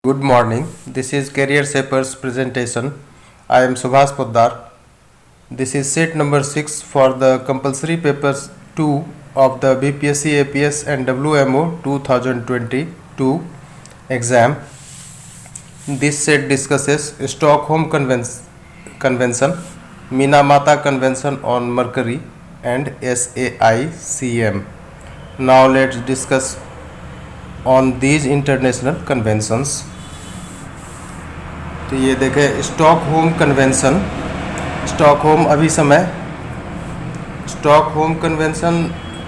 Good morning. This is Career Shapers presentation. I am Subhas Poddar. This is set number 6 for the compulsory papers 2 of the BPSC APS and WMO 2022 exam. This set discusses Stockholm Convention, Minamata Convention on Mercury and SAICM. Now let's discuss on these international conventions. तो ये देखें Stockholm convention. Stockholm convention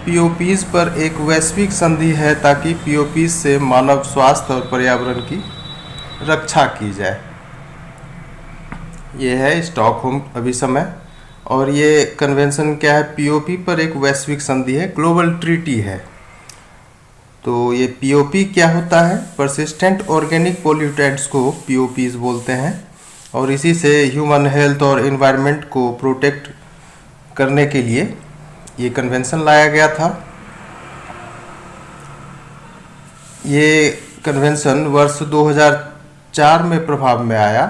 पीओपीज पर एक वैश्विक संधि है ताकि पीओपीज से मानव स्वास्थ्य और पर्यावरण की रक्षा की जाए। ये है स्टॉकहोम अभिसमय और ये कन्वेंशन क्या है? पीओपी पर एक वैश्विक संधि है, ग्लोबल ट्रीटी है। तो ये पीओपी क्या होता है? परसिस्टेंट ऑर्गेनिक पोल्यूटेंट्स को पीओपीज बोलते हैं और इसी से ह्यूमन हेल्थ और एनवायरनमेंट को प्रोटेक्ट करने के लिए ये कन्वेंशन लाया गया था। ये कन्वेंशन वर्ष 2004 में प्रभाव में आया।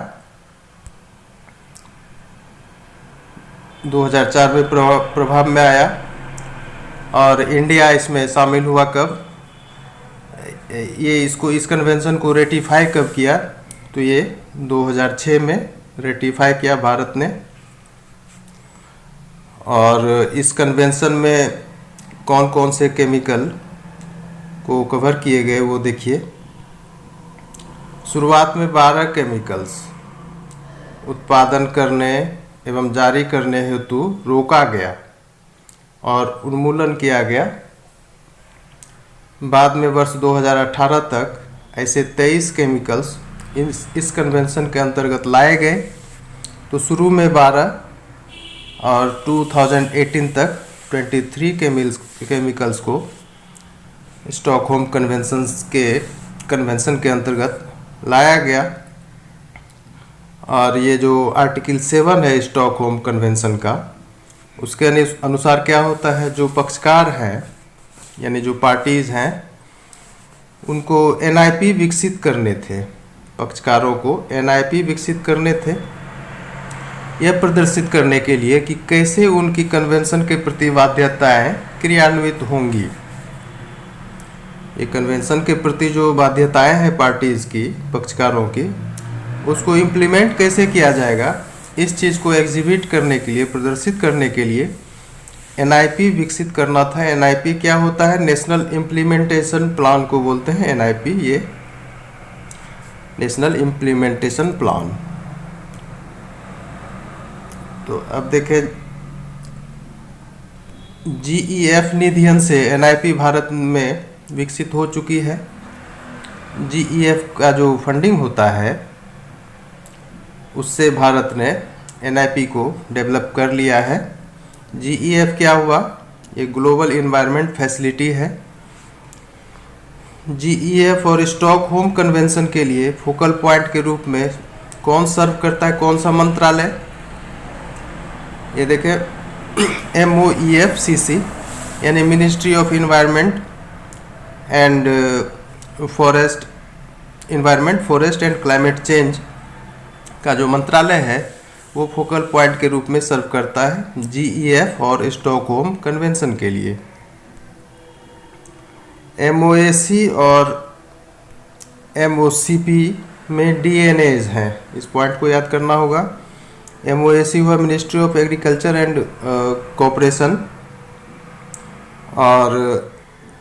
2004 में प्रभाव में आया और इंडिया इसमें शामिल हुआ। कब इस कन्वेंशन को रेटिफाई कब किया? तो ये 2006 में रेटिफाई किया भारत ने। और इस कन्वेंशन में कौन कौन से केमिकल को कवर किए गए वो देखिए। शुरुआत में 12 केमिकल्स उत्पादन करने एवं जारी करने हेतु रोका गया और उन्मूलन किया गया। बाद में वर्ष 2018 तक ऐसे 23 केमिकल्स इस कन्वेंशन के अंतर्गत लाए गए। तो शुरू में 12 और 2018 तक 23 केमिकल्स को स्टॉकहोम कन्वेंशन के अंतर्गत लाया गया। और ये जो आर्टिकल 7 है स्टॉकहोम कन्वेंशन का, उसके अनुसार क्या होता है? जो पक्षकार हैं यानी जो पार्टीज हैं उनको एनआईपी विकसित करने थे। पक्षकारों को एनआईपी विकसित करने थे यह प्रदर्शित करने के लिए कि कैसे उनकी कन्वेंशन के प्रति बाध्यताएं क्रियान्वित होंगी। ये कन्वेंशन के प्रति जो बाध्यताएं हैं पार्टीज की, पक्षकारों की, उसको इम्प्लीमेंट कैसे किया जाएगा, इस चीज़ को एग्जिबिट करने के लिए, प्रदर्शित करने के लिए एनआईपी विकसित करना था। एनआईपी क्या होता है? नेशनल इम्प्लीमेंटेशन प्लान को बोलते हैं एनआईपी। ये नेशनल इम्प्लीमेंटेशन प्लान। तो अब देखें, जीईएफ निधियन से एनआईपी भारत में विकसित हो चुकी है। जीईएफ का जो फंडिंग होता है उससे भारत ने एनआईपी को डेवलप कर लिया है। जीईएफ क्या हुआ? ये ग्लोबल इन्वायरमेंट फैसिलिटी है। जीईएफ और स्टॉकहोम कन्वेंशन के लिए फोकल पॉइंट के रूप में कौन सर्व करता है? कौन सा मंत्रालय? ये देखें, MOEFCC यानी ministry of environment and forest and climate change का जो मंत्रालय है वो फोकल पॉइंट के रूप में सर्व करता है जीईएफ और स्टॉकहोम कन्वेंशन के लिए। MOAC और MOCP में डीएनएज हैं, इस पॉइंट को याद करना होगा। MOAC हुआ ministry of agriculture and cooperation और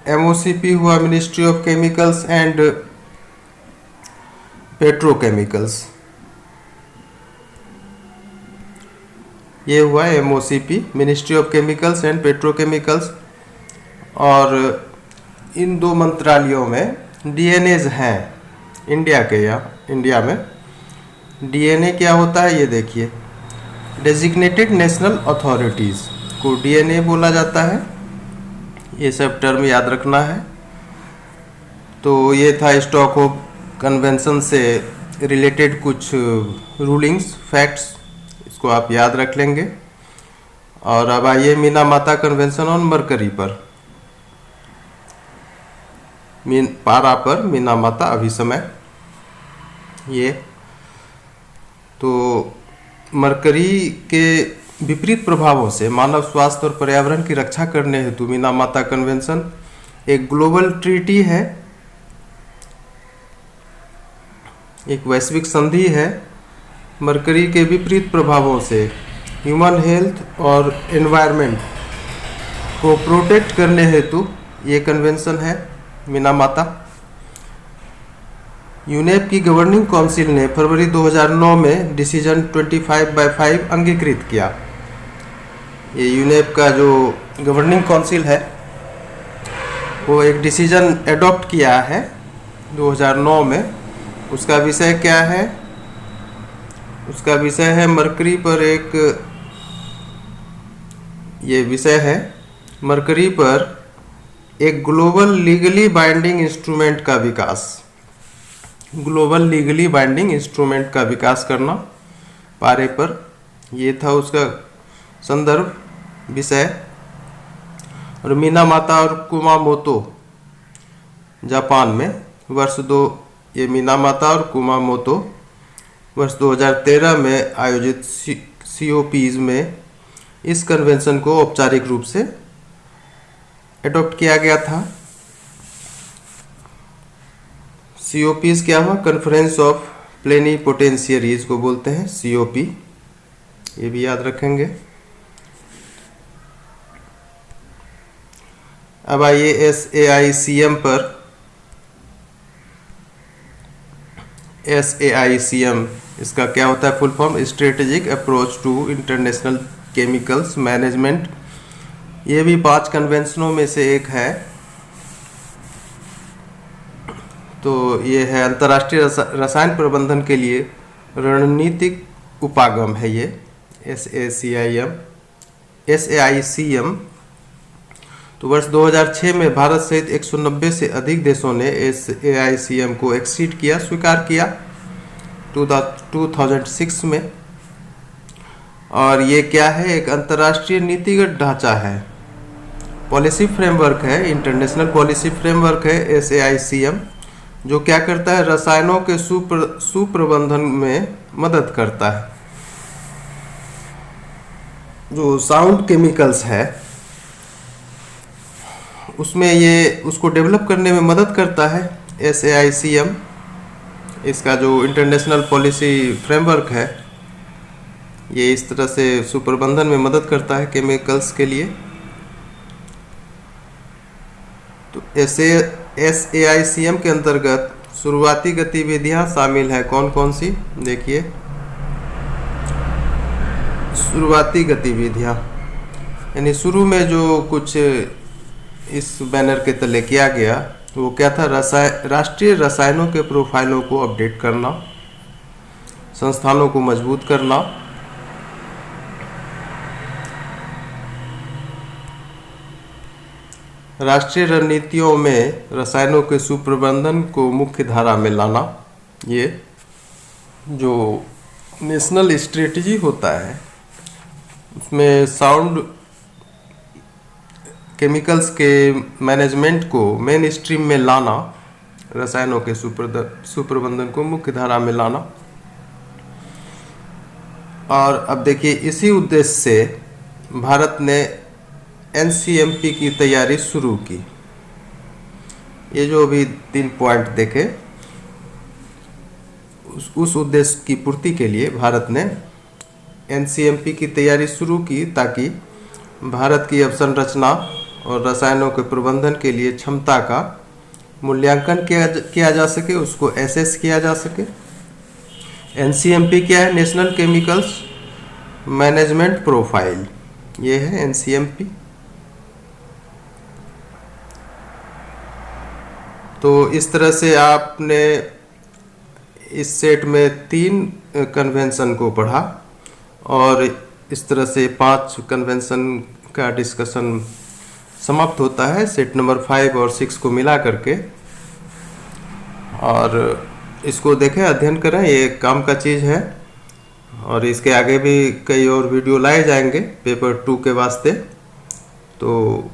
MOCP हुआ ministry of chemicals and petrochemicals. ये हुआ MOCP, ministry of chemicals and petrochemicals. और इन दो मंत्रालयों में डीएनएज हैं इंडिया में। डीएनए क्या होता है? ये देखिए, डेजिग्नेटेड नेशनल अथॉरिटीज़ को डीएनए बोला जाता है। ये सब टर्म याद रखना है। तो ये था स्टॉकहोम कन्वेंशन से रिलेटेड कुछ रूलिंग्स, फैक्ट्स, इसको आप याद रख लेंगे। और अब आइए मीनामाता कन्वेंशन ऑन मरकरी पर। पारा पर मीनामाता अभिसमय। ये तो मरकरी के विपरीत प्रभावों से मानव स्वास्थ्य और पर्यावरण की रक्षा करने हेतु मीनामाता कन्वेंशन एक ग्लोबल ट्रीटी है, एक वैश्विक संधि है। मरकरी के विपरीत प्रभावों से ह्यूमन हेल्थ और एनवायरनमेंट को प्रोटेक्ट करने हेतु ये कन्वेंशन है मीनामाता। यूनेप की गवर्निंग काउंसिल ने फरवरी 2009 में डिसीजन 25/5 अंगीकृत किया। ये यूनेप का जो गवर्निंग काउंसिल है वो एक डिसीजन एडॉप्ट किया है 2009 में। उसका विषय क्या है? उसका विषय है मरकरी पर एक, ये विषय है मरकरी पर एक ग्लोबल लीगली बाइंडिंग इंस्ट्रूमेंट का विकास, ग्लोबल लीगली बाइंडिंग इंस्ट्रूमेंट का विकास करना पारे पर। ये था उसका संदर्भ विषय। और मीनामाता और कुमामोतो जापान में ये मीनामाता और कुमामोतो वर्ष 2013 में आयोजित COPs में इस कन्वेंशन को औपचारिक रूप से एडॉप्ट किया गया था। COPs क्या हुआ? कॉन्फ्रेंस ऑफ प्लेनिपोटेंशियरीज को बोलते हैं COP, ये भी याद रखेंगे। अब आइए SAICM पर। SAICM इसका क्या होता है full form? Strategic approach to international chemicals management. ये भी 5 कन्वेंशनों में से एक है। तो ये है अंतर्राष्ट्रीय रसायन प्रबंधन के लिए रणनीतिक उपागम है ये SAICM। तो वर्ष 2006 में भारत सहित 190 से अधिक देशों ने SAICM को एक्सीड किया, स्वीकार किया 2006 में। और ये क्या है? एक अंतर्राष्ट्रीय नीतिगत ढांचा है, पॉलिसी फ्रेमवर्क है, इंटरनेशनल पॉलिसी फ्रेमवर्क है SAICM, जो क्या करता है? रसायनों के सुप्रबंधन में मदद करता है। जो साउंड केमिकल्स है उसमें ये उसको डेवलप करने में मदद करता है SAICM। इसका जो इंटरनेशनल पॉलिसी फ्रेमवर्क है ये इस तरह से सुप्रबंधन में मदद करता है केमिकल्स के लिए। तो SAICM के अंतर्गत शुरुआती गतिविधियां शामिल है कौन कौन सी? देखिए, शुरुआती गतिविधियां यानी शुरू में जो कुछ इस बैनर के तले किया गया वो क्या था? राष्ट्रीय रसायनों के प्रोफाइलों को अपडेट करना, संस्थानों को मजबूत करना, राष्ट्रीय रणनीतियों में रसायनों के सुप्रबंधन को मुख्य धारा में लाना। ये जो नेशनल स्ट्रेटजी होता है उसमें साउंड केमिकल्स के मैनेजमेंट को मेन स्ट्रीम में लाना, रसायनों के सुप्रबंधन को मुख्य धारा में लाना। और अब देखिए, इसी उद्देश्य से भारत ने NCMP की तैयारी शुरू की। ये जो अभी 3 पॉइंट देखे, उस उद्देश्य की पूर्ति के लिए भारत ने NCMP की तैयारी शुरू की ताकि भारत की अवसंरचना और रसायनों के प्रबंधन के लिए क्षमता का मूल्यांकन किया जा सके, उसको एसेस किया जा सके। NCMP क्या है? नेशनल केमिकल्स मैनेजमेंट प्रोफाइल, ये है NCMP। तो इस तरह से आपने इस सेट में 3 कन्वेंशन को पढ़ा और इस तरह से 5 कन्वेंशन का डिस्कशन समाप्त होता है सेट नंबर 5 और 6 को मिला करके। और इसको देखें, अध्ययन करें, ये काम का चीज़ है। और इसके आगे भी कई और वीडियो लाए जाएंगे पेपर 2 के वास्ते। तो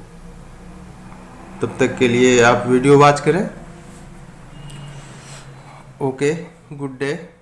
तब तक के लिए आप वीडियो वॉच करें। ओके। Good day.